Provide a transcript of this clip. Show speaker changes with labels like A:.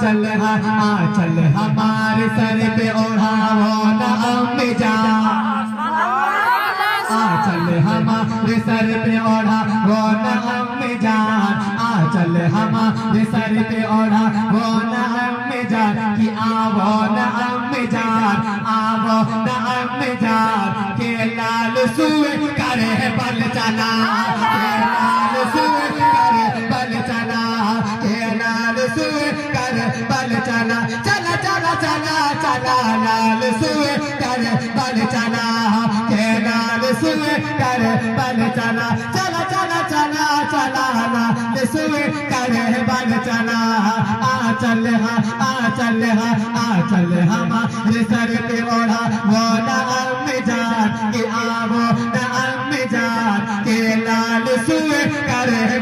A: आंचल हमारे सर पे ओढ़ाओ न अम्मी जान, आंचल हमारे सर पे ओढ़ाओ न अम्मी जान, आंचल हमारे सर पे ओढ़ाओ न अम्मी जान, कि आवो न अम्मी जान, आवो न अम्मी जान, के लाल सुए करे बल चला, के लाल सुए करे बल चला, के लाल सुए करे बल चला, चला चला चला चला लाल सुए करे बल चला, के लाल सुए करे बल चला, चला चला चला चला लाल सुए करे बल चला, आंचल हमारे सर पे ओढ़ा वो न अम्मी जान, कि आवो न अम्मी जान, के लाल सुए करे